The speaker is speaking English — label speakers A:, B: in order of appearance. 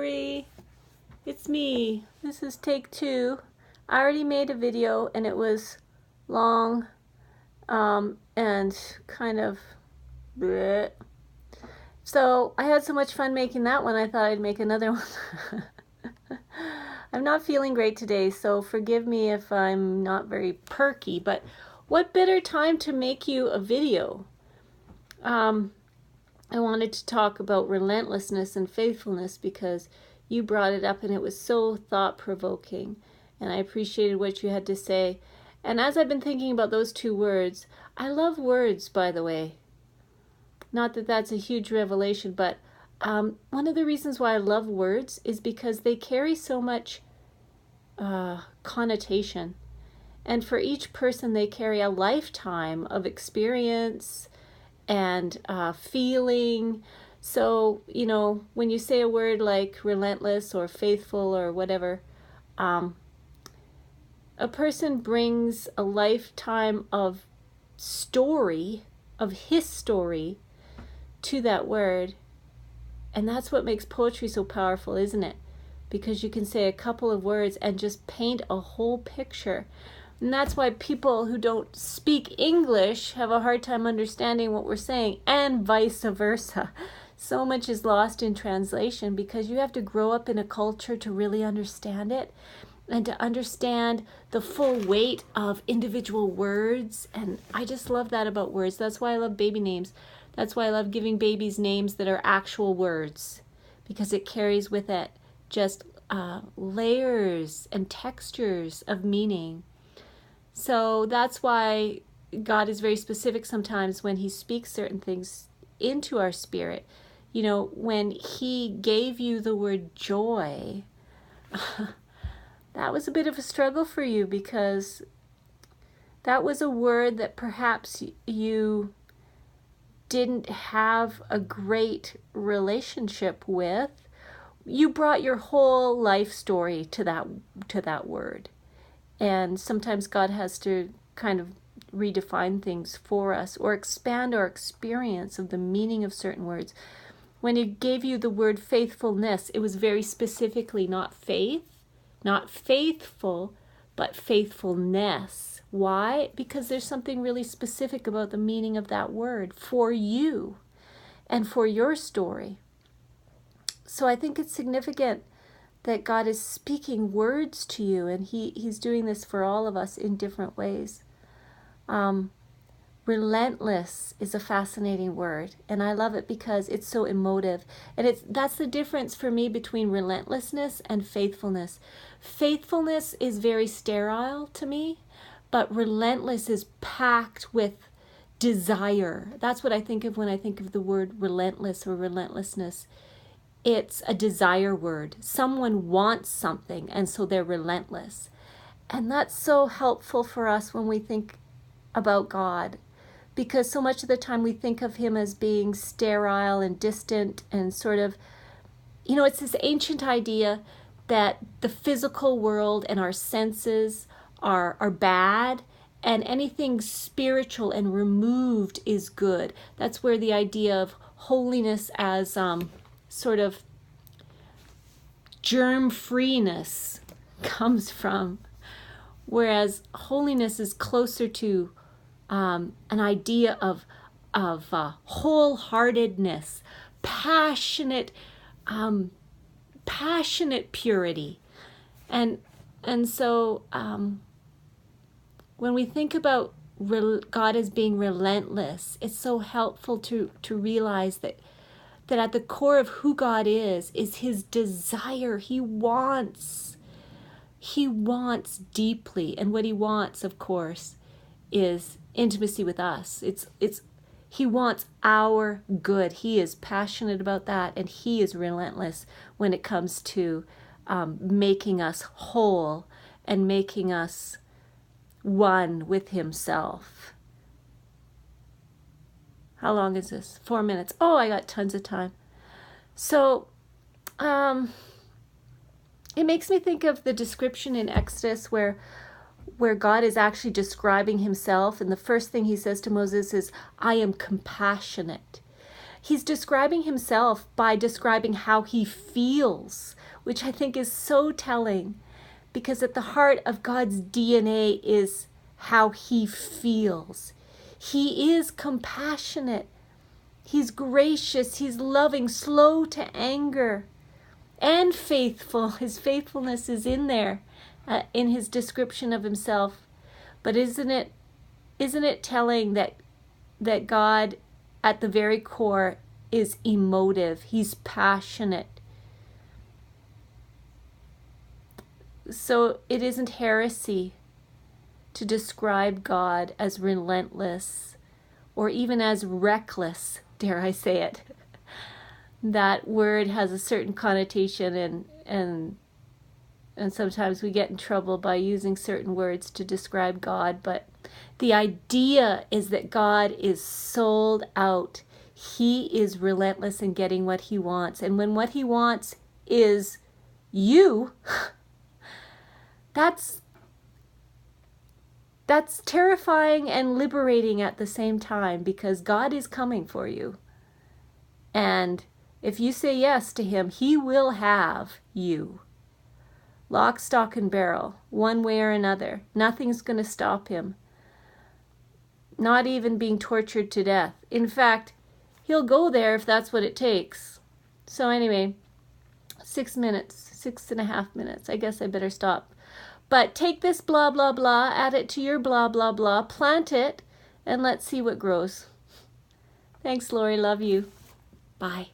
A: sorry. It's me. This is take 2. I already made a video and it was long and kind of bleh. So I had so much fun making that one, I thought I'd make another one. I'm not feeling great today, so forgive me if I'm not very perky, but what better time to make you a video? I wanted to talk about relentlessness and faithfulness because you brought it up and it was so thought-provoking, and I appreciated what you had to say. And as I've been thinking about those 2 words, I love words, by the way. Not that that's a huge revelation, but one of the reasons why I love words is because they carry so much connotation. And for each person, they carry a lifetime of experience and feeling. So, you know, when you say a word like relentless or faithful or whatever, a person brings a lifetime of story, of his story, to that word. And that's what makes poetry so powerful, isn't it? Because you can say a couple of words and just paint a whole picture. And that's why people who don't speak English have a hard time understanding what we're saying, and vice versa. So much is lost in translation because you have to grow up in a culture to really understand it and to understand the full weight of individual words. And I just love that about words. That's why I love baby names. That's why I love giving babies names that are actual words, because it carries with it just layers and textures of meaning. So that's why God is very specific sometimes when he speaks certain things into our spirit. You know, when he gave you the word joy, that was a bit of a struggle for you, because that was a word that perhaps you didn't have a great relationship with. You brought your whole life story to that word. And sometimes God has to kind of redefine things for us or expand our experience of the meaning of certain words. When he gave you the word faithfulness, it was very specifically not faith, not faithful, but faithfulness. Why? Because there's something really specific about the meaning of that word for you and for your story. So I think it's significant that God is speaking words to you, and he's doing this for all of us in different ways. Relentless is a fascinating word, and I love it because it's so emotive. And that's the difference for me between relentlessness and faithfulness. Faithfulness is very sterile to me, but relentless is packed with desire. That's what I think of when I think of the word relentless or relentlessness. It's a desire word. Someone wants something, and so they're relentless. And that's so helpful for us when we think about God, because so much of the time we think of him as being sterile and distant and sort of, you know, it's this ancient idea that the physical world and our senses are bad, and anything spiritual and removed is good. That's where the idea of holiness as sort of germ-freeness comes from, whereas holiness is closer to an idea of wholeheartedness, passionate purity, and so when we think about God as being relentless, it's so helpful to realize that at the core of who God is his desire. He wants deeply, and what he wants, of course, is intimacy with us. He wants our good. He is passionate about that, and he is relentless when it comes to making us whole and making us one with himself. How long is this? 4 minutes. Oh, I got tons of time. So, it makes me think of the description in Exodus where God is actually describing himself, and the first thing he says to Moses is, I am compassionate. He's describing himself by describing how he feels, which I think is so telling, because at the heart of God's DNA is how he feels. He is compassionate. He's gracious. He's loving, slow to anger, and faithful. His faithfulness is in there in his description of himself. But isn't it telling that God at the very core is emotive? He's passionate. So it isn't heresy to describe God as relentless or even as reckless, dare I say it. That word has a certain connotation, and sometimes we get in trouble by using certain words to describe God, but the idea is that God is sold out. He is relentless in getting what he wants. And when what he wants is you, that's terrifying and liberating at the same time, because God is coming for you. And if you say yes to him, he will have you. Lock, stock, and barrel, one way or another. Nothing's going to stop him. Not even being tortured to death. In fact, he'll go there if that's what it takes. So anyway, 6 minutes, 6.5 minutes. I guess I better stop. But take this blah, blah, blah, add it to your blah, blah, blah, plant it, and let's see what grows. Thanks, Lori. Love you. Bye.